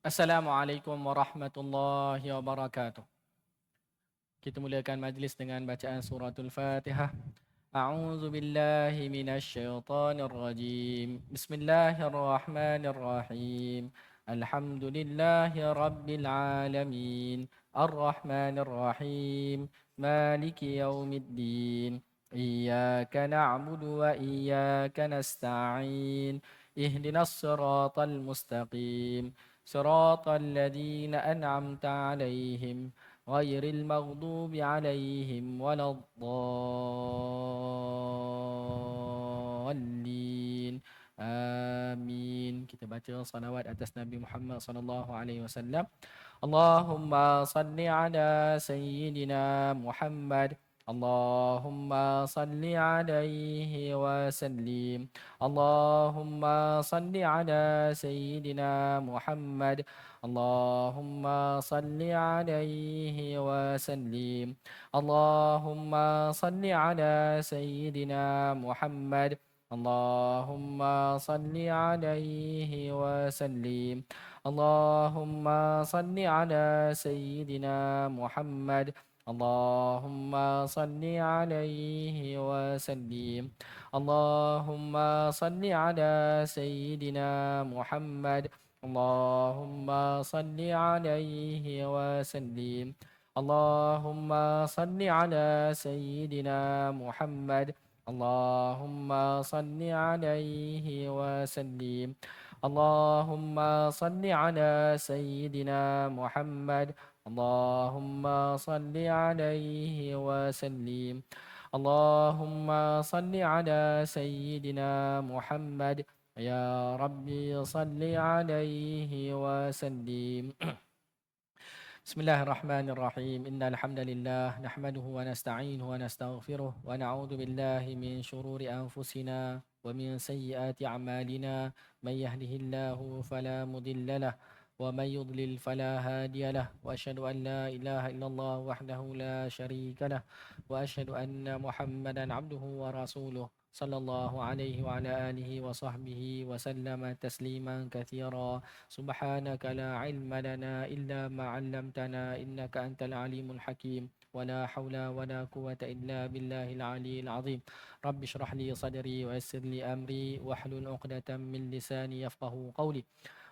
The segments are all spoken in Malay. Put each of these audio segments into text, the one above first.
Assalamualaikum warahmatullahi wabarakatuh. Kita mulakan majlis dengan bacaan suratul Fatihah. A'udzu billahi minasy syaithanir rajim. Bismillahirrahmanirrahim. Alhamdulillahi rabbil alamin. Arrahmanir rahim. Maliki yaumiddin. Iyyaka na'budu wa iyyaka nasta'in. Ihdinas siratal mustaqim. صراط الذين أنعمت عليهم غير المغضوب عليهم ولا الضالين آمين. Kita baca salawat atas Nabi Muhammad sallallahu alaihi wasallam. Allahumma salli ala sayyidina Muhammad. Allahumma salli alaihi wasallim. Allahumma salli ala sayyidina Muhammad. Allahumma salli alaihi wasallim. Allahumma salli ala sayyidina Muhammad. Allahumma salli alaihi wasallim. Allahumma salli ala sayyidina Muhammad. Allahumma salli alaihi wasallim. Allahumma salli ala sayyidina Muhammad. Allahumma salli alaihi wasallim. Allahumma salli ala sayyidina Muhammad. Allahumma salli alaihi wasallim. Allahumma salli ala sayyidina Muhammad. Allahumma salli alaihi wasallim. Allahumma salli ala sayyidina Muhammad. Ya Rabbi salli alaihi wasallim. Bismillahirrahmanirrahim. Innal hamdalillah nahmaduhu wa nasta'inuhu wa nastaghfiruh wa na'udzu billahi min shururi anfusina wa min sayyiati a'malina. May yahdihillahu fala mudilla lahu wa may yudlil fala hadiya lahu. Wa asyhadu an la ilaha illallah wahdahu la syarika lahu wa asyhadu anna Muhammadan 'abduhu wa rasuluh. Sallallahu alaihi wa ala alihi wa sahbihi wa sallama tasliman katsira. Subhanaka la ilma lana illa ma 'allamtana innaka antal alimul hakim. Wala haula wala quwwata illa billahil aliyyil azim. Rabbi shrah li sadri wa yassir li amri wahlul 'uqdatam min lisani yafqahu qawli.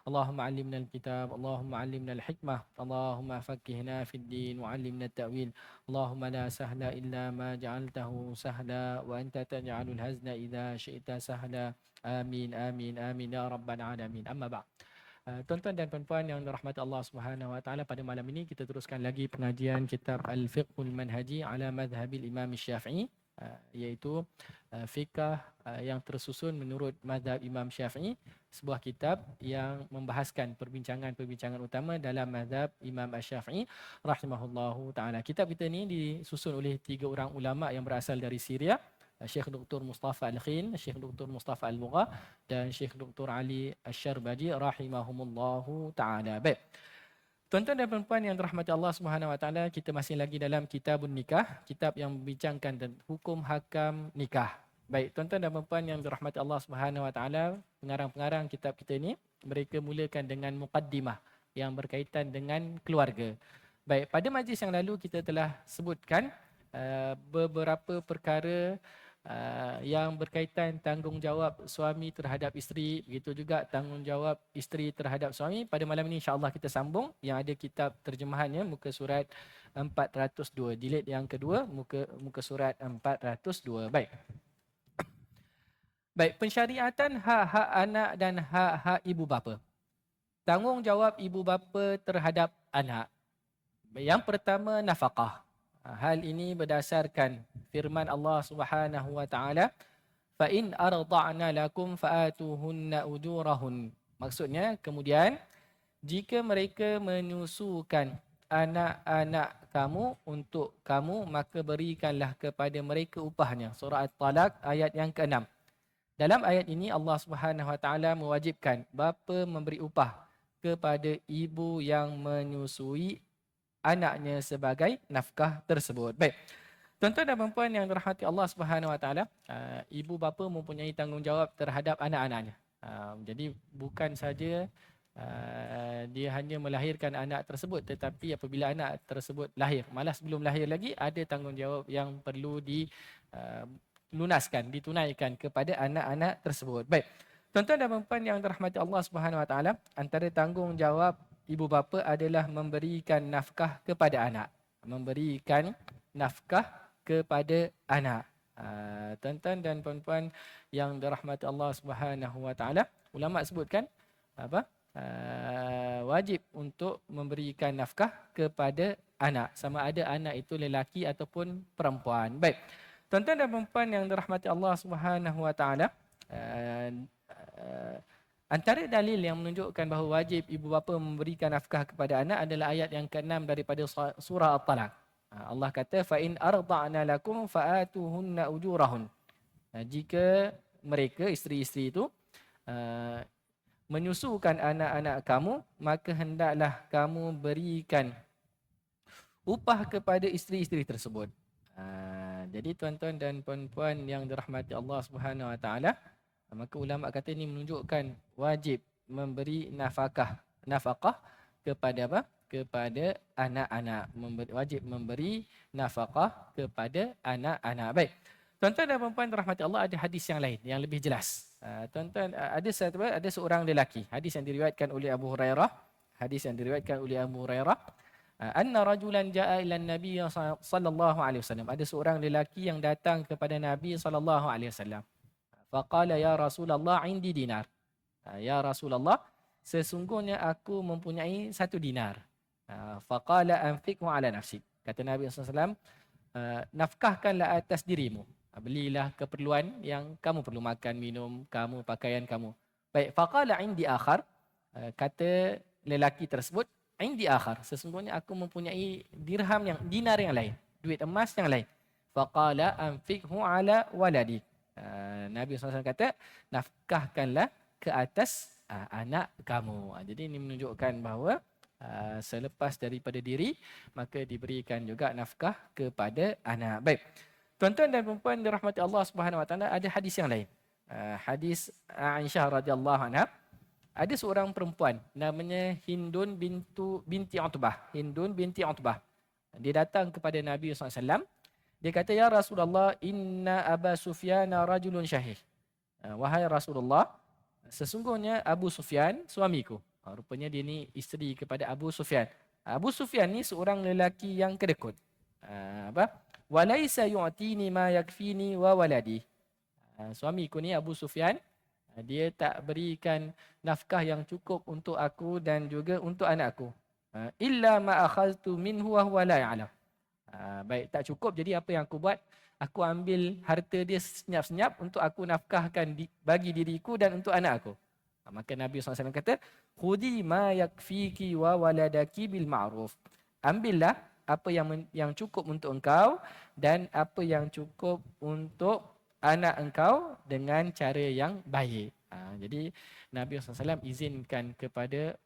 Allahumma 'allimna al-kitab, Allahumma 'allimna al-hikmah, Allahumma faqqihna fid din wa 'allimna at-ta'wil. Allahumma la sahla illa ma ja'altahu sahla wa anta taj'alul hazna idza syi'ta sahla. Amin amin amin ya rabbal alamin. Amma ba'd. Tuan-tuan dan puan-puan yang dirahmati Allah Subhanahu wa taala, pada malam ini kita teruskan lagi pengajian kitab Al-Fiqhul Manhaji ala Madhhabil Imam Syafi'i, iaitu fiqh yang tersusun menurut mazhab Imam Syafi'i, sebuah kitab yang membahaskan perbincangan-perbincangan utama dalam mazhab Imam Asy-Syafi'i rahimahullahu taala. Kitab kita ni disusun oleh 3 orang ulama yang berasal dari Syria, Syekh Dr. Mustafa Al-Khin, Syekh Dr. Mustafa Al-Bugha dan Syekh Dr. Ali Asy-Syarbadi rahimahumullahu taala. Baik. Tuan-tuan dan puan-puan yang dirahmati Allah Subhanahu wa taala, kita masih lagi dalam Kitabun Nikah, kitab yang membincangkan tentang hukum hakam nikah. Baik, tuan-tuan dan puan-puan yang dirahmati Allah Subhanahu wa taala, pengarang-pengarang kitab kita ini mereka mulakan dengan muqaddimah yang berkaitan dengan keluarga. Baik, pada majlis yang lalu kita telah sebutkan beberapa perkara yang berkaitan tanggungjawab suami terhadap isteri, begitu juga tanggungjawab isteri terhadap suami. Pada malam ini insya-Allah kita sambung yang ada kitab terjemahannya, muka surat 402, jilid yang kedua, muka surat 402. Baik, pensyariatan hak-hak anak dan hak-hak ibu bapa. Tanggungjawab ibu bapa terhadap anak. Yang pertama, nafkah. Hal ini berdasarkan firman Allah Subhanahu wa taala, fa in arda'na lakum fa'atuhunna ujurahun. Maksudnya kemudian jika mereka menyusukan anak-anak kamu untuk kamu, maka berikanlah kepada mereka upahnya. Surah At-Talaq ayat yang ke-6. Dalam ayat ini Allah Subhanahu wa taala mewajibkan bapa memberi upah kepada ibu yang menyusui anaknya sebagai nafkah tersebut. Baik. Tuan-tuan dan puan yang dirahmati Allah Subhanahu wa taala, ibu bapa mempunyai tanggungjawab terhadap anak-anaknya. Jadi bukan saja dia hanya melahirkan anak tersebut, tetapi apabila anak tersebut lahir, malah sebelum lahir lagi ada tanggungjawab yang perlu dilunaskan, ditunaikan kepada anak-anak tersebut. Baik. Tuan-tuan dan puan yang dirahmati Allah Subhanahu Wa Taala, antara tanggungjawab ibu bapa adalah memberikan nafkah kepada anak. Memberikan nafkah kepada anak. Tuan-tuan dan puan-puan yang dirahmati Allah Subhanahu Wa Taala, ulama sebutkan apa? Wajib untuk memberikan nafkah kepada anak, sama ada anak itu lelaki ataupun perempuan. Baik. Tuan-tuan dan puan yang dirahmati Allah Subhanahu Wa Taala, antara dalil yang menunjukkan bahawa wajib ibu bapa memberikan nafkah kepada anak adalah ayat yang ke-6 daripada surah At-Talaq. Allah kata fa in arda'na lakum fa'atuhunna ujurahun. Jika mereka isteri-isteri itu menyusukan anak-anak kamu, maka hendaklah kamu berikan upah kepada isteri-isteri tersebut. Jadi tuan-tuan dan puan-puan yang dirahmati Allah Subhanahu Wa Taala, maka ulama kata ini menunjukkan wajib memberi nafkah kepada apa? Kepada anak-anak. Wajib memberi nafkah kepada anak-anak. Baik. Tuan-tuan dan puan-puan dirahmati Allah, ada hadis yang lain yang lebih jelas. Tuan-tuan, ada seorang lelaki. Hadis yang diriwayatkan oleh Abu Hurairah. Anna rajulan jaa ila Nabi sallallahu alaihi wasallam. Ada seorang lelaki yang datang kepada Nabi sallallahu alaihi wasallam. Faqala ya Rasulullah indi dinar. Ya Rasulullah, sesungguhnya aku mempunyai 1 dinar. Faqala anfiqhu ala nafsik. Kata Nabi sallallahu alaihi wasallam, nafkahkanlah atas dirimu. Belilah keperluan yang kamu perlu, makan, minum, kamu, pakaian kamu. Baik, faqala indi akhar. Kata lelaki tersebut, indi akhar, sesungguhnya aku mempunyai dinar yang lain, duit emas yang lain. Faqala anfiqhu ala waladik. Nabi SAW kata, nafkahkanlah ke atas anak kamu. Jadi ini menunjukkan bahawa selepas daripada diri, maka diberikan juga nafkah kepada anak. Baik. Tuan-tuan dan puan dirahmati Allah Subhanahu Wa Taala, ada hadis yang lain. Hadis Aisyah radhiyallahu anha. Ada seorang perempuan namanya Hindun binti Utbah. Dia datang kepada Nabi SAW. Dia kata, ya Rasulullah, inna Aba Sufyan rajulun syahih. Wahai Rasulullah, sesungguhnya Abu Sufyan suamiku. Rupanya dia ni isteri kepada Abu Sufyan. Abu Sufyan ni seorang lelaki yang kedekut. Walaysa yu'tini ma yakfini wa waladi. Suamiku ni Abu Sufyan, dia tak berikan nafkah yang cukup untuk aku dan juga untuk anakku. Illa ma akhadtu minhu wa huwa la ya'lam. Baik, tak cukup, jadi apa yang aku buat? Aku ambil harta dia senyap-senyap untuk aku nafkahkan bagi diriku dan untuk anak aku. Maka Nabi SAW kata, khudi ma yakfiki wa waladaki bil ma'ruf. Ambillah apa yang cukup untuk engkau dan apa yang cukup untuk anak engkau dengan cara yang baik. Jadi Nabi SAW izinkan kepada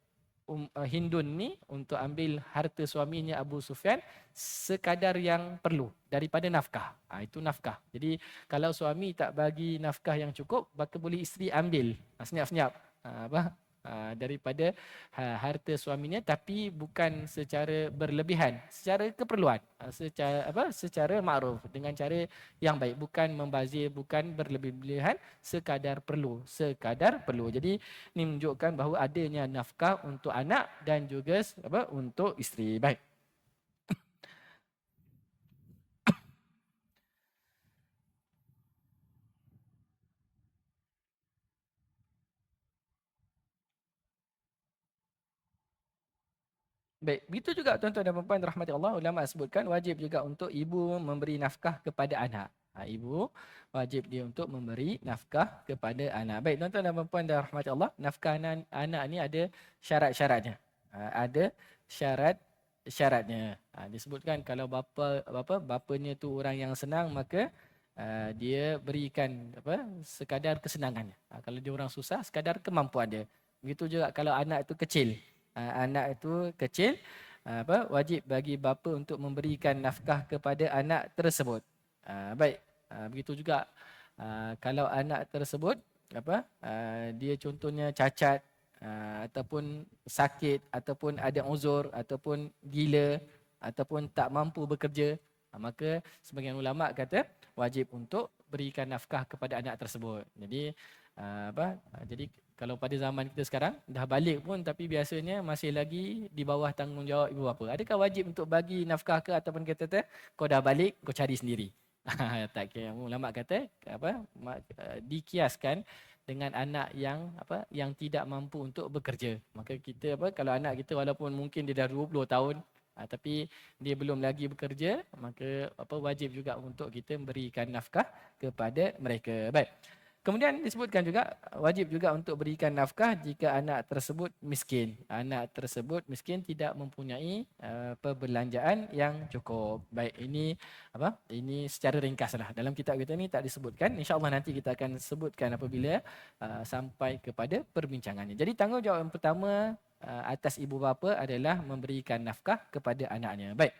Hindun ni untuk ambil harta suaminya Abu Sufyan sekadar yang perlu daripada nafkah. Itu nafkah. Jadi kalau suami tak bagi nafkah yang cukup, maka boleh isteri ambil senyap-senyap daripada harta suaminya, tapi bukan secara berlebihan, secara keperluan, secara makruf, dengan cara yang baik, bukan membazir, bukan berlebihan, sekadar perlu. Jadi ini menunjukkan bahawa adanya nafkah untuk anak dan juga untuk isteri. Baik. Baik, begitu juga tuan-tuan dan puan-puan rahmati Allah, ulama sebutkan wajib juga untuk ibu memberi nafkah kepada anak. Ibu wajib dia untuk memberi nafkah kepada anak. Baik, tuan-tuan dan puan-puan rahmati Allah, nafkah anak ni ada syarat-syaratnya. Ada syarat-syaratnya. Disebutkan kalau bapanya tu orang yang senang, maka dia berikan sekadar kesenangannya. Kalau dia orang susah, sekadar kemampuan dia. Begitu juga kalau anak itu kecil. Wajib bagi bapa untuk memberikan nafkah kepada anak tersebut. Baik, begitu juga kalau anak tersebut dia contohnya cacat, ataupun sakit, ataupun ada uzur, ataupun gila, ataupun tak mampu bekerja, maka sebagian ulama kata wajib untuk berikan nafkah kepada anak tersebut. Jadi jadi kalau pada zaman kita sekarang dah balik pun tapi biasanya masih lagi di bawah tanggungjawab ibu bapa. Adakah wajib untuk bagi nafkah ke ataupun kata kau dah balik kau cari sendiri? Tak kira. Ulama kata dikiaskan dengan anak yang tidak mampu untuk bekerja. Maka kita kalau anak kita walaupun mungkin dia dah 20 tahun tapi dia belum lagi bekerja, maka wajib juga untuk kita memberikan nafkah kepada mereka. Baik. Kemudian disebutkan juga wajib juga untuk berikan nafkah jika anak tersebut miskin. Anak tersebut miskin tidak mempunyai perbelanjaan yang cukup. Baik, ini secara ringkaslah. Dalam kitab kita ni tak disebutkan. InsyaAllah nanti kita akan sebutkan apabila sampai kepada perbincangannya. Jadi tanggungjawab yang pertama atas ibu bapa adalah memberikan nafkah kepada anaknya. Baik.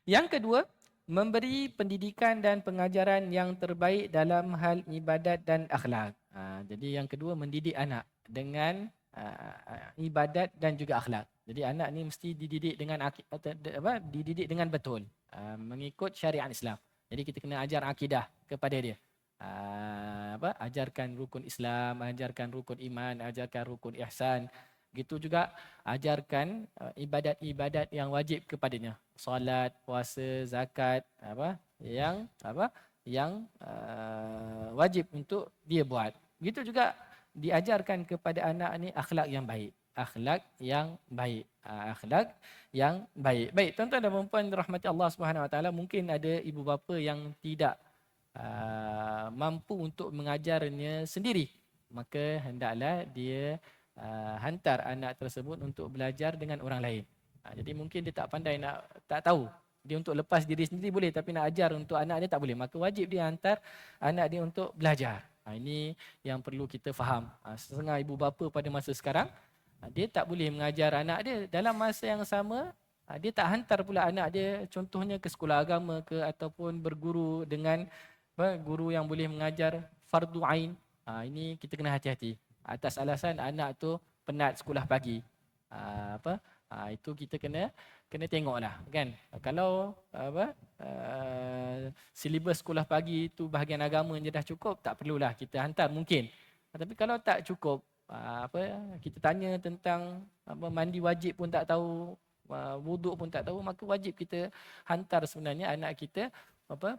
Yang kedua, memberi pendidikan dan pengajaran yang terbaik dalam hal ibadat dan akhlak. Jadi yang kedua, mendidik anak dengan ibadat dan juga akhlak. Jadi anak ni mesti dididik dengan betul, mengikut syariat Islam. Jadi kita kena ajar akidah kepada dia. Ajarkan rukun Islam, ajarkan rukun iman, ajarkan rukun ihsan. Gitu juga ajarkan ibadat-ibadat yang wajib kepadanya. Solat, puasa, zakat, yang wajib untuk dia buat. Gitu juga diajarkan kepada anak ni akhlak yang baik. Akhlak yang baik. Akhlak yang baik. Baik, tuan-tuan dan puan-puan rahmati Allah Subhanahu Wa Taala, mungkin ada ibu bapa yang tidak mampu untuk mengajarnya sendiri. Maka hendaklah dia hantar anak tersebut untuk belajar dengan orang lain. Jadi mungkin dia tak pandai, tak tahu. Dia untuk lepas diri sendiri boleh, tapi nak ajar untuk anak dia tak boleh. Maka wajib dia hantar anak dia untuk belajar. Ini yang perlu kita faham. Setengah ibu bapa pada masa sekarang, dia tak boleh mengajar anak dia. Dalam masa yang sama, dia tak hantar pula anak dia contohnya ke sekolah agama ke ataupun berguru dengan guru yang boleh mengajar fardu ain. Ini kita kena hati-hati. Atas alasan anak tu penat sekolah pagi. Itu kita kena tengoklah kan. Kalau silibus sekolah pagi itu bahagian agama je dah cukup, tak perlulah kita hantar mungkin. Tapi kalau tak cukup, kita tanya tentang mandi wajib pun tak tahu, wuduk pun tak tahu, maka wajib kita hantar sebenarnya anak kita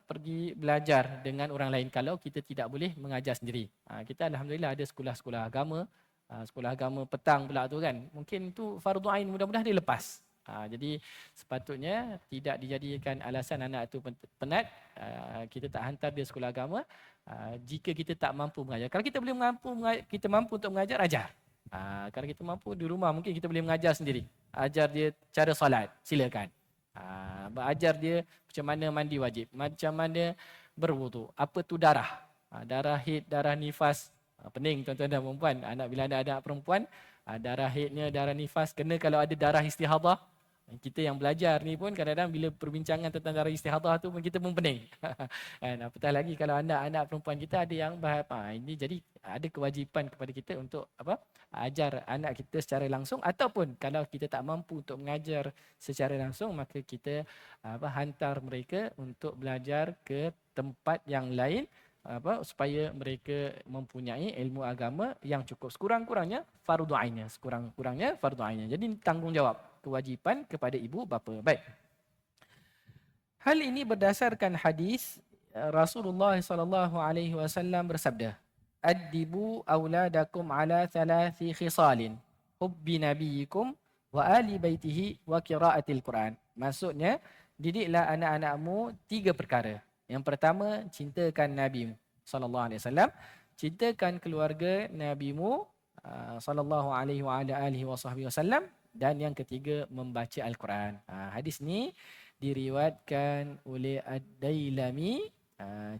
pergi belajar dengan orang lain kalau kita tidak boleh mengajar sendiri. Kita alhamdulillah ada sekolah-sekolah agama, sekolah agama petang pula tu kan. Mungkin tu fardu ain, mudah-mudahan dia lepas. Jadi sepatutnya tidak dijadikan alasan anak tu penat, kita tak hantar dia sekolah agama jika kita tak mampu mengajar. Kalau kita boleh kita mampu untuk mengajar, ajar. Kalau kita mampu di rumah mungkin kita boleh mengajar sendiri. Ajar dia cara solat, silakan. Ajar dia macam mana mandi wajib, macam mana berwudu, apa tu darah, darah haid, darah nifas. Pening tuan-tuan dan perempuan, bila ada anak perempuan, darah haidnya, darah nifas, kena kalau ada darah istihadah. Kita yang belajar ni pun kadang-kadang bila perbincangan tentang darah istihadah tu kita pun pening. Apatah lagi kalau anak-anak perempuan kita ada yang ini, jadi ada kewajipan kepada kita untuk ajar anak kita secara langsung, ataupun kalau kita tak mampu untuk mengajar secara langsung, maka kita hantar mereka untuk belajar ke tempat yang lain supaya mereka mempunyai ilmu agama yang cukup. Sekurang-kurangnya fardu ainnya, Jadi tanggungjawab, kewajipan kepada ibu bapa. Baik. Hal ini berdasarkan hadis Rasulullah sallallahu alaihi wasallam bersabda, "Addibu auladakum ala thalathi khisalin, hubbi nabiyikum wa ali baitihi wa qiraatil Quran." Maksudnya, didiklah anak-anakmu 3 perkara. Yang pertama, cintakan Nabi sallallahu alaihi wasallam, cintakan keluarga nabimu sallallahu alaihi wasallam, dan yang ketiga, membaca Al-Quran. Hadis ni diriwayatkan oleh Ad-Dailami.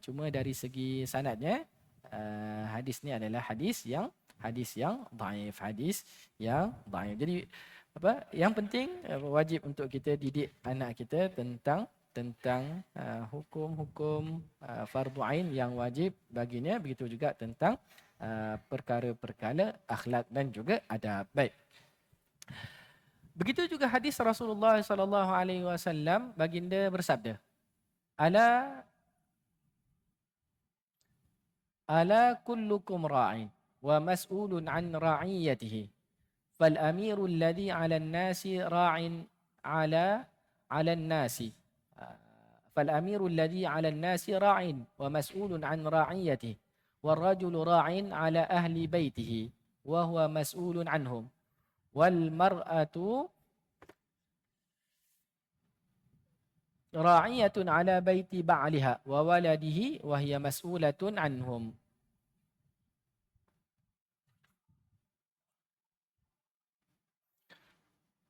Cuma dari segi sanadnya, hadis ni adalah hadis yang dhaif. Jadi yang penting wajib untuk kita didik anak kita tentang tentang hukum-hukum fardu ain yang wajib baginya, begitu juga tentang perkara-perkara akhlak dan juga adab. Baik. Begitu juga hadis Rasulullah sallallahu alaihi wasallam, baginda bersabda, ala kullukum ra'in wa mas'ulun an ra'iyatihi. Fal amiru alladhi 'ala an-nasi ra'in 'ala an-nasi. Fal amiru alladhi 'ala an-nasi ra'in wa mas'ulun an ra'iyatihi. Wal rajulu ra'in 'ala ahli baitihi wa huwa mas'ulun anhum. Wal mar'atu ra'iyatun 'ala baiti ba'liha wa waladihi wa hiya mas'ulatun anhum.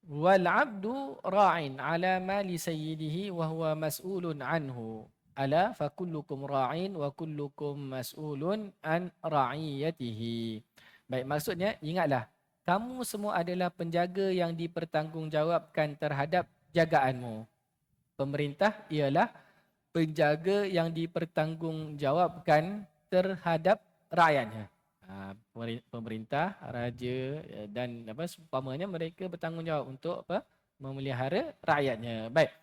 Wal 'abdu ra'in 'ala mali sayyidihi wa huwa mas'ulun anhu. Ala fa kullukum ra'in wa kullukum mas'ulun an ra'iyatihi. Baik, maksudnya ingatlah, kamu semua adalah penjaga yang dipertanggungjawabkan terhadap jagaanmu. Pemerintah ialah penjaga yang dipertanggungjawabkan terhadap rakyatnya. Pemerintah, raja dan seumpamanya, mereka bertanggungjawab untuk memelihara rakyatnya. Baik.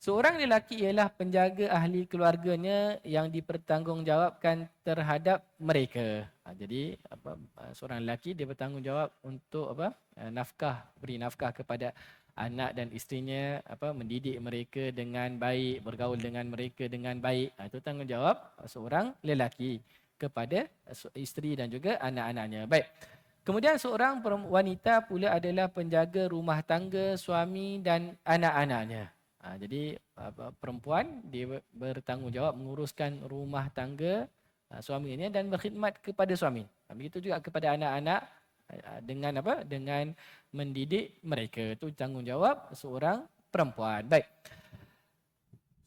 Seorang lelaki ialah penjaga ahli keluarganya yang dipertanggungjawabkan terhadap mereka. Jadi seorang lelaki dia bertanggungjawab untuk beri nafkah kepada anak dan isterinya, mendidik mereka dengan baik, bergaul dengan mereka dengan baik. Itu tanggungjawab seorang lelaki kepada isteri dan juga anak-anaknya. Baik. Kemudian seorang wanita pula adalah penjaga rumah tangga suami dan anak-anaknya. Jadi perempuan dia bertanggungjawab menguruskan rumah tangga suaminya dan berkhidmat kepada suami. Begitu juga kepada anak-anak dengan dengan mendidik mereka. Itu tanggungjawab seorang perempuan. Baik.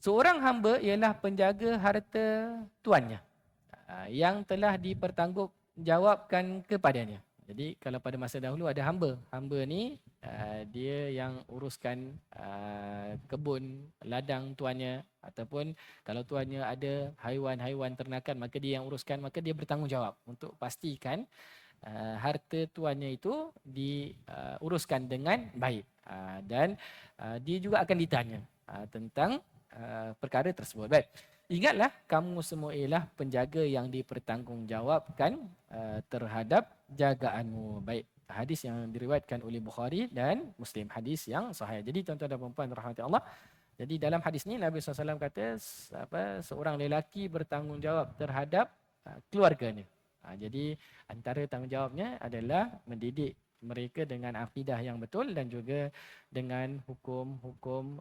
Seorang hamba ialah penjaga harta tuannya yang telah dipertanggungjawabkan kepadanya. Jadi kalau pada masa dahulu ada hamba. Hamba ni dia yang uruskan kebun, ladang tuannya, ataupun kalau tuannya ada haiwan-haiwan ternakan, maka dia yang uruskan, maka dia bertanggungjawab untuk pastikan harta tuannya itu diuruskan dengan baik. Dan dia juga akan ditanya tentang perkara tersebut. Baik. Ingatlah, kamu semua ialah penjaga yang dipertanggungjawabkan terhadap jagaanmu. Baik, hadis yang diriwayatkan oleh Bukhari dan Muslim, hadis yang sahih. Jadi tuan-tuan dan puan-puan rahmati Allah, jadi dalam hadis ni Nabi SAW kata seorang lelaki bertanggungjawab terhadap keluarganya. Jadi antara tanggungjawabnya adalah mendidik mereka dengan akidah yang betul dan juga dengan hukum-hukum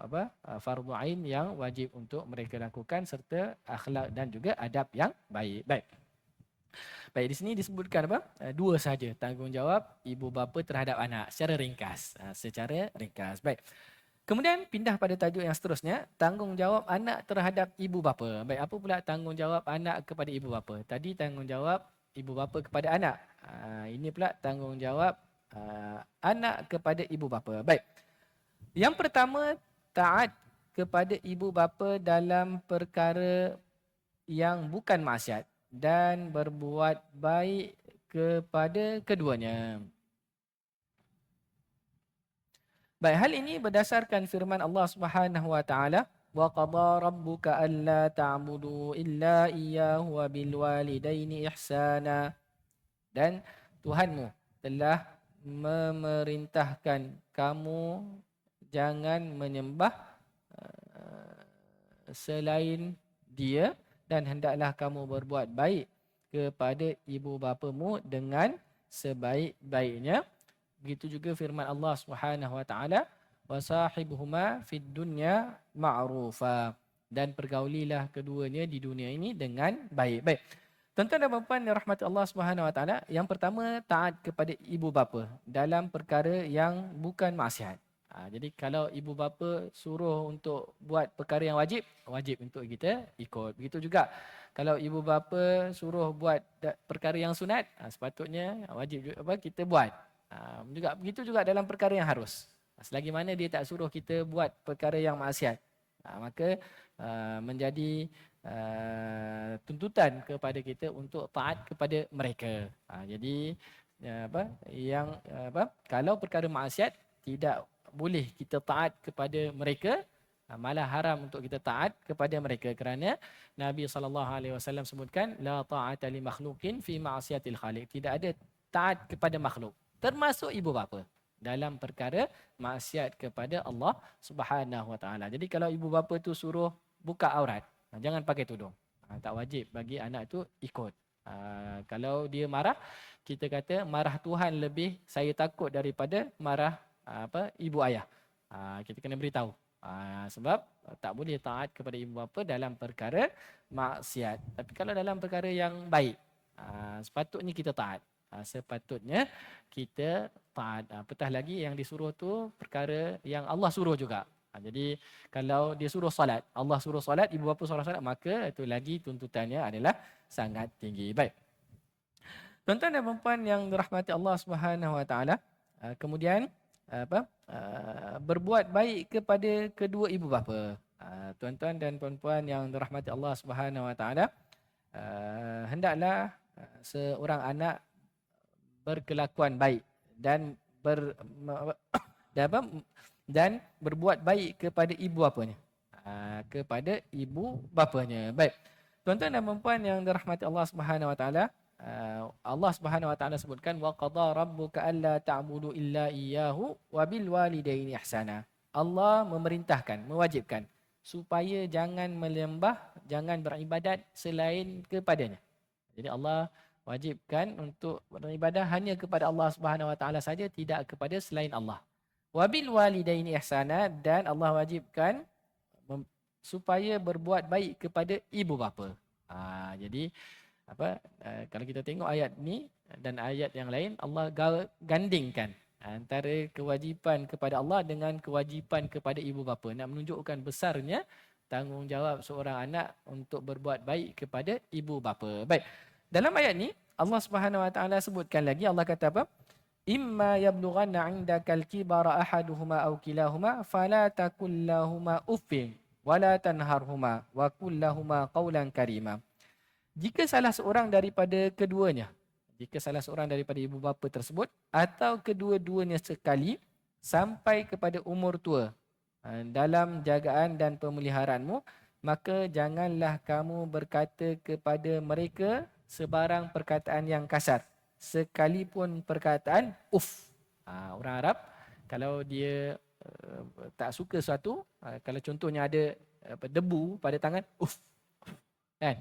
fardu ain yang wajib untuk mereka lakukan, serta akhlak dan juga adab yang baik. Baik, di sini disebutkan dua saja tanggungjawab ibu bapa terhadap anak secara ringkas. Baik. Kemudian pindah pada tajuk yang seterusnya, tanggungjawab anak terhadap ibu bapa. Baik, apa pula tanggungjawab anak kepada ibu bapa? Tadi tanggungjawab ibu bapa kepada anak. Ini pula tanggungjawab anak kepada ibu bapa. Baik. Yang pertama, taat kepada ibu bapa dalam perkara yang bukan maksiat dan berbuat baik kepada keduanya. Baik, hal ini berdasarkan firman Allah Subhanahu wa taala, wa qada rabbuka alla ta'budu illa iyyahu wa bil walidaini ihsana. Dan Tuhanmu telah memerintahkan kamu jangan menyembah selain dia, dan hendaklah kamu berbuat baik kepada ibu bapamu dengan sebaik-baiknya. Begitu juga firman Allah Subhanahu wa taala, wasahibuhuma fid dunya ma'rufa, dan pergaulilah keduanya di dunia ini dengan baik. Baik. Tuan-tuan dan puan-puan yang rahmati Allah Subhanahu wa taala, yang pertama taat kepada ibu bapa dalam perkara yang bukan maksiat. Jadi kalau ibu bapa suruh untuk buat perkara yang wajib, wajib untuk kita ikut. Begitu juga kalau ibu bapa suruh buat perkara yang sunat, sepatutnya wajib kita buat. Begitu juga dalam perkara yang harus. Selagi mana dia tak suruh kita buat perkara yang maksiat, maka menjadi tuntutan kepada kita untuk taat kepada mereka. Jadi kalau perkara maksiat tidak boleh kita taat kepada mereka, malah haram untuk kita taat kepada mereka, kerana Nabi SAW sebutkan la ta'ata li makhluqin fi ma'siyatil khaliq. Tidak ada taat kepada makhluk, termasuk ibu bapa, dalam perkara maksiat kepada Allah Subhanahu Wa Taala. Jadi kalau ibu bapa tu suruh buka aurat, jangan pakai tudung. Tak wajib bagi anak tu ikut. Kalau dia marah, kita kata marah Tuhan lebih saya takut daripada marah ibu ayah. Kita kena beritahu. Sebab tak boleh taat kepada ibu bapa dalam perkara maksiat. Tapi kalau dalam perkara yang baik, sepatutnya kita taat. Sepatutnya kita taat. Apatah lagi yang disuruh tu perkara yang Allah suruh juga. Jadi kalau dia suruh solat, Allah suruh solat, ibu bapa suruh solat, maka itu lagi tuntutannya adalah sangat tinggi. Baik. Tuan-tuan dan puan yang dirahmati Allah Subhanahu Wa Taala, kemudian berbuat baik kepada kedua ibu bapa. Tuan-tuan dan puan-puan yang dirahmati Allah Subhanahu Wa Taala, hendaklah seorang anak berkelakuan baik dan berbuat baik kepada ibu bapanya. Kepada ibu bapanya. Baik. Tuan-tuan dan puan yang dirahmati Allah Subhanahu Wa Taala, Allah Subhanahu Wa Taala sebutkan wa qada rabbuka alla ta'budu illa iyyahu wa bil walidaini ihsana. Allah memerintahkan, mewajibkan supaya jangan menyembah, jangan beribadat selain kepadanya. Jadi Allah wajibkan untuk beribadah hanya kepada Allah Subhanahu Wa Taala saja, tidak kepada selain Allah. Wa bil walidaini ihsana, dan Allah wajibkan supaya berbuat baik kepada ibu bapa. Jadi kalau kita tengok ayat ni dan ayat yang lain, Allah gandingkan antara kewajipan kepada Allah dengan kewajipan kepada ibu bapa, nak menunjukkan besarnya tanggungjawab seorang anak untuk berbuat baik kepada ibu bapa. Baik. Dalam ayat ni Allah Subhanahu Wa Taala sebutkan lagi, Allah kata apa? Imma yablughanna 'indakal kibara ahaduhuma aw kilahuma fala taqul lahumu uffin wala tanharhuma wa qul lahumu qawlan karima. Jika salah seorang daripada keduanya, jika salah seorang daripada ibu bapa tersebut atau kedua-duanya sekali sampai kepada umur tua dalam jagaan dan pemeliharaanmu, maka janganlah kamu berkata kepada mereka sebarang perkataan yang kasar, sekalipun perkataan uff. Orang Arab kalau dia tak suka sesuatu, kalau contohnya ada debu pada tangan, uff, kan?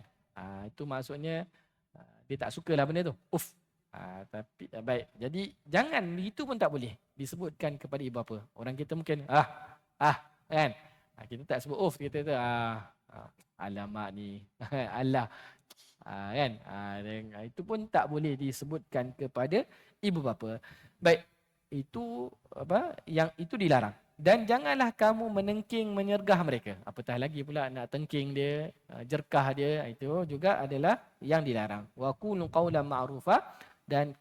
Itu maksudnya dia tak sukalah benda tu. Uff. Tapi baik. Jadi jangan, itu pun tak boleh disebutkan kepada ibu bapa. Orang kita mungkin kan. Kita tak sebut uff, kita tu alamak ni. Allah. Kan? Itu pun tak boleh disebutkan kepada ibu bapa. Baik. Itu yang itu dilarang. Dan janganlah kamu menengking menyergah mereka. Apatah lagi pula nak tengking dia, jerkah dia, itu juga adalah yang dilarang. Wa qulu qawlan ma'rufa, dan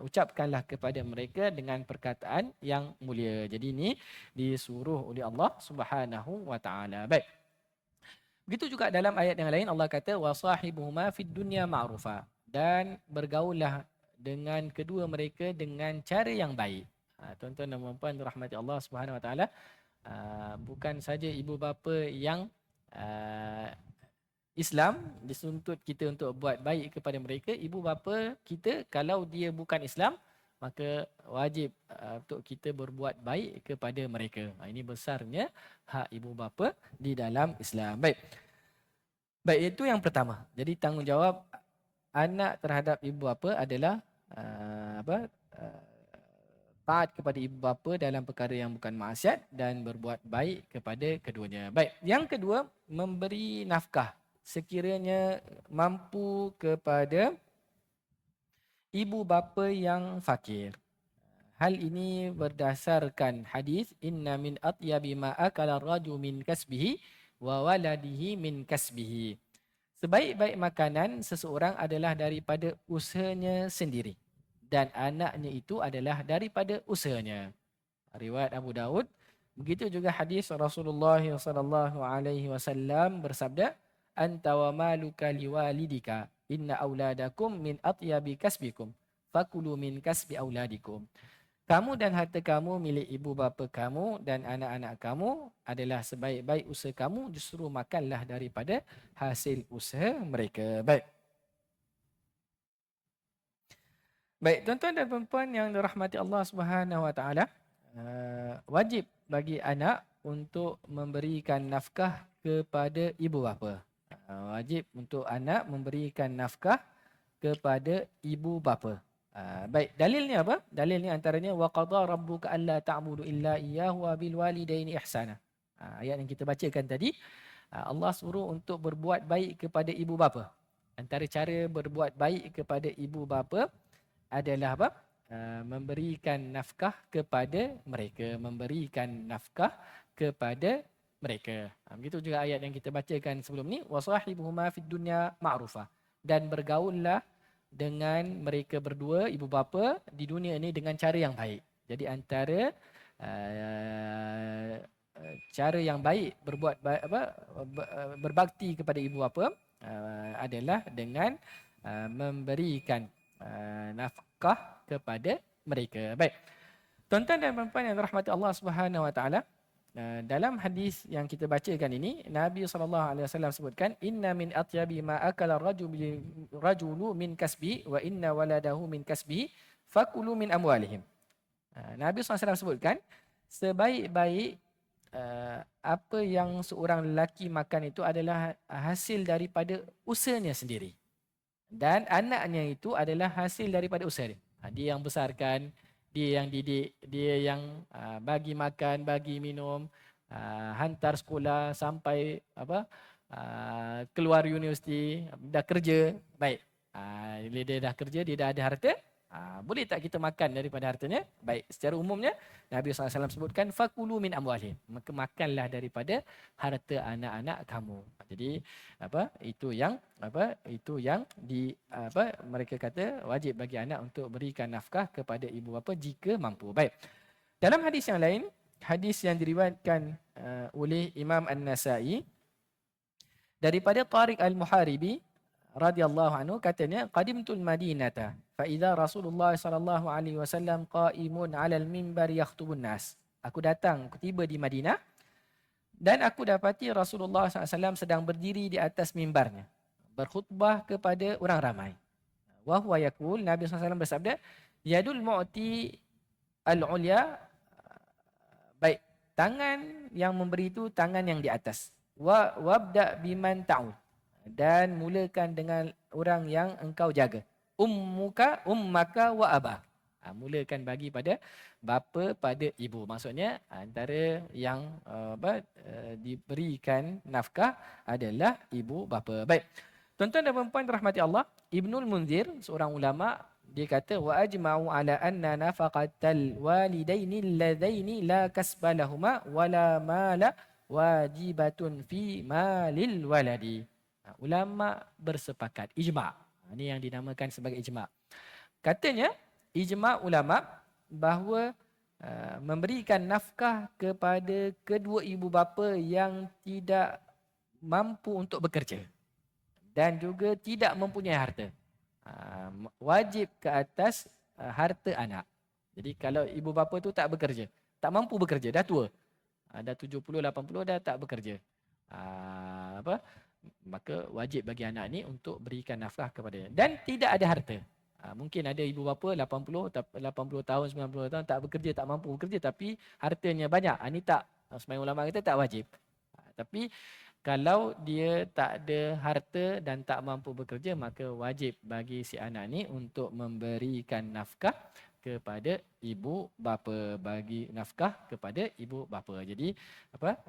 ucapkanlah kepada mereka dengan perkataan yang mulia. Jadi ini disuruh oleh Allah Subhanahu Wa Taala. Baik. Begitu juga dalam ayat yang lain Allah kata wa sahibuhuma fid dunya ma'rufa, dan bergaullah dengan kedua mereka dengan cara yang baik. Tuan-tuan dan puan-puan dirahmati Allah Subhanahu Wa Taala, bukan saja ibu bapa yang Islam dituntut kita untuk buat baik kepada mereka, ibu bapa kita kalau dia bukan Islam, maka wajib untuk kita berbuat baik kepada mereka. Ini besarnya hak ibu bapa di dalam Islam. Baik, itu yang pertama. Jadi tanggungjawab anak terhadap ibu bapa adalah taat kepada ibu bapa dalam perkara yang bukan maksiat dan berbuat baik kepada keduanya. Baik, yang kedua, memberi nafkah sekiranya mampu kepada ibu bapa yang fakir. Hal ini berdasarkan hadis inna min atyabi ma akala ar-rajulu min kasbihi wa waladihi min kasbihi. Sebaik-baik makanan seseorang adalah daripada usahanya sendiri, dan anaknya itu adalah daripada usahanya. Riwayat Abu Daud, Begitu juga hadis Rasulullah sallallahu alaihi wasallam bersabda, "Anta wa maluka liwalidika, inna auladakum min atyabi kasbikum, fakulu min kasbi auladikum." Kamu dan harta kamu milik ibu bapa kamu dan anak-anak kamu adalah sebaik-baik usaha kamu, justru makanlah daripada hasil usaha mereka. Baik. Baik, tuan-tuan dan puan-puan yang dirahmati Allah Subhanahu Wa Taala, wajib bagi anak untuk memberikan nafkah kepada ibu bapa. Wajib untuk anak memberikan nafkah kepada ibu bapa. Baik, dalilnya apa? Dalilnya antaranya wa qada rabbuka alla ta'budu illa iyyahu wa bil walidaini ihsana. Ayat yang kita bacakan tadi, Allah suruh untuk berbuat baik kepada ibu bapa. Antara cara berbuat baik kepada ibu bapa adalah apa? Memberikan nafkah kepada mereka, memberikan nafkah kepada mereka. Begitu juga ayat yang kita bacakan sebelum ni, wasahibuhuma fid dunya ma'rufa, dan bergaullah dengan mereka berdua ibu bapa di dunia ini dengan cara yang baik. Jadi antara cara yang baik berbakti kepada ibu bapa adalah dengan memberikan nafkah kepada mereka. Baik. Tuan-tuan dan puan-puan yang dirahmati Allah Subhanahu Wa Taala, dalam hadis yang kita bacakan ini, Nabi SAW sebutkan, inna min atyabi ma akala rajulu min kasbi wa inna waladahu min kasbi fakulu min amwalihim. Nabi SAW sebutkan, sebaik-baik apa yang seorang lelaki makan itu adalah hasil daripada usahanya sendiri. Dan anaknya itu adalah hasil daripada usaha dia. Dia yang besarkan, dia yang didik, dia yang bagi makan, bagi minum, hantar sekolah sampai keluar universiti, dah kerja. Baik. Bila dia dah kerja, dia dah ada harta. Boleh tak kita makan daripada hartanya? Baik, secara umumnya Nabi SAW sebutkan fakulu min amwalihim. Maka makanlah daripada harta anak-anak kamu. Jadi itu yang mereka kata wajib bagi anak untuk berikan nafkah kepada ibu bapa jika mampu. Baik. Dalam hadis yang lain, hadis yang diriwayatkan oleh Imam An-Nasa'i daripada Tariq Al-Muharibi radhiyallahu anhu, katanya, qadimtul Madinata fa idza Rasulullah sallallahu alaihi wasallam qa'imun 'alal mimbar yakhtubun nas. Aku tiba di Madinah dan aku dapati Rasulullah SAW sedang berdiri di atas mimbarnya, berkhutbah kepada orang ramai. Wa huwa yaqul, Nabi SAW bersabda, yadul mu'ti al-ulya, baik, tangan yang memberi itu tangan yang di atas. Wabda biman ta'ud, dan mulakan dengan orang yang engkau jaga. Ummaka wa abak. Mulakan bagi pada bapa, pada ibu. Maksudnya antara yang diberikan nafkah adalah ibu bapa. Baik. Tuan-tuan dan puan-puan rahmati Allah, Ibnul Munzir, seorang ulama, dia kata wa ajma'u ala anna nafaqatal walidaini alladaini la kasbalahuma wala mala wajibatun fi malil waladi. Ulama bersepakat, ijma'. Ini yang dinamakan sebagai ijma'. Katanya, ijma' ulama bahawa memberikan nafkah kepada kedua ibu bapa yang tidak mampu untuk bekerja dan juga tidak mempunyai harta, wajib ke atas harta anak. Jadi kalau ibu bapa tu tak bekerja, tak mampu bekerja, dah tua, dah 70, 80, dah tak bekerja, maka wajib bagi anak ni untuk berikan nafkah kepadanya. Dan tidak ada harta. Mungkin ada ibu bapa 80 tahun, 90 tahun tak bekerja, tak mampu bekerja, tapi hartanya banyak. Ini tak, sebagian ulama kata tak wajib. Tapi kalau dia tak ada harta dan tak mampu bekerja, maka wajib bagi si anak ni untuk memberikan nafkah kepada ibu bapa, bagi nafkah kepada ibu bapa. Jadi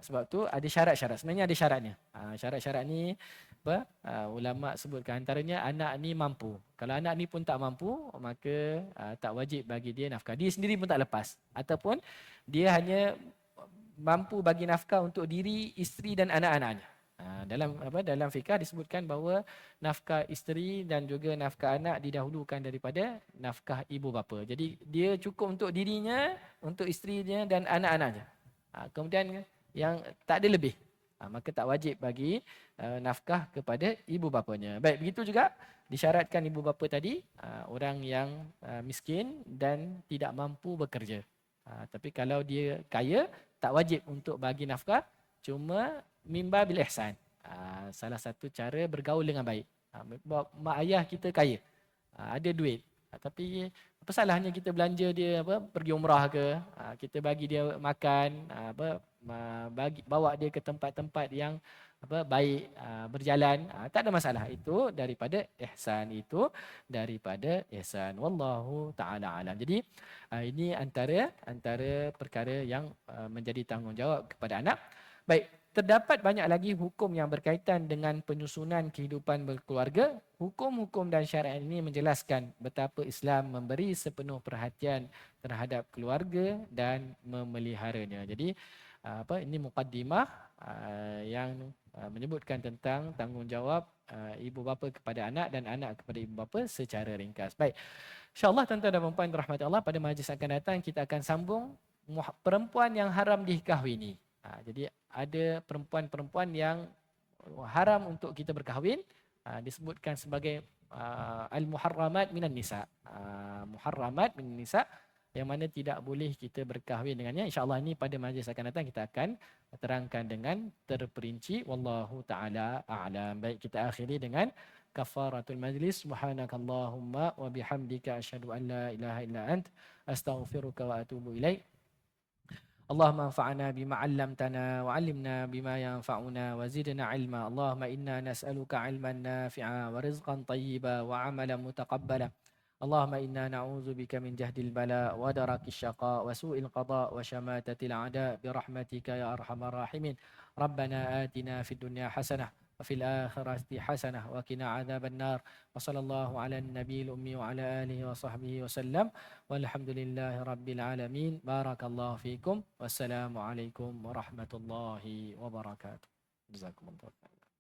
sebab tu ada syarat-syarat. Sebenarnya ada syaratnya. Syarat-syarat ni ulama sebutkan antaranya anak ni mampu. Kalau anak ni pun tak mampu, maka tak wajib bagi dia nafkah. Dia sendiri pun tak lepas, ataupun dia hanya mampu bagi nafkah untuk diri, isteri dan anak-anaknya. Dalam fikah disebutkan bahawa nafkah isteri dan juga nafkah anak didahulukan daripada nafkah ibu bapa. Jadi dia cukup untuk dirinya, untuk isterinya dan anak-anaknya. Kemudian yang tak ada lebih, maka tak wajib bagi nafkah kepada ibu bapanya. Baik, begitu juga disyaratkan ibu bapa tadi orang yang miskin dan tidak mampu bekerja. Tapi kalau dia kaya, tak wajib untuk bagi nafkah, cuma mimba bil ihsan. Salah satu cara bergaul dengan baik. Mak ayah kita kaya, ada duit. Tapi apa salahnya kita belanja dia apa pergi umrah ke, kita bagi dia makan, bagi bawa dia ke tempat-tempat yang apa baik, berjalan, tak ada masalah. Itu daripada ihsan, itu daripada ihsan. Wallahu taala alam. Jadi ini antara perkara yang menjadi tanggungjawab kepada anak. Baik, terdapat banyak lagi hukum yang berkaitan dengan penyusunan kehidupan berkeluarga. Hukum-hukum dan syariat ini menjelaskan betapa Islam memberi sepenuh perhatian terhadap keluarga dan memeliharanya. Jadi ini mukaddimah yang menyebutkan tentang tanggungjawab ibu bapa kepada anak dan anak kepada ibu bapa secara ringkas. Baik. InsyaAllah tuan-tuan dan puan-puan dirahmati Allah, pada majlis akan datang kita akan sambung perempuan yang haram dikahwini. Jadi ada perempuan-perempuan yang haram untuk kita berkahwin, disebutkan sebagai al-muharramat minan nisa. Muharramat minan nisa, yang mana tidak boleh kita berkahwin dengannya. InsyaAllah ini pada majlis akan datang kita akan terangkan dengan terperinci. Wallahu ta'ala a'lam. Baik, kita akhiri dengan kafaratul majlis. Subhanakallahumma wa bihamdika asyhadu an la ilaha illa ant astaghfiruka wa atubu ilaik. اللهم انفعنا بما علمتنا وعلمنا بما ينفعنا وزدنا علما. اللهم إنا نسألك علما نافعا ورزقا طيبا وعملا متقبلا. اللهم إنا نعوذ بك من جهد البلاء ودرك الشقاء وسوء القضاء وشماتة الأعداء برحمتك يا أرحم الراحمين. ربنا آتنا في الدنيا حسنة وفي الآخرة حسنة وقنا عذاب النار. وصلى الله على النبي الأمي وعلى آله وصحبه وسلم والحمد لله رب العالمين. بارك الله فيكم والسلام عليكم ورحمة الله وبركاته. جزاكم الله خيرا.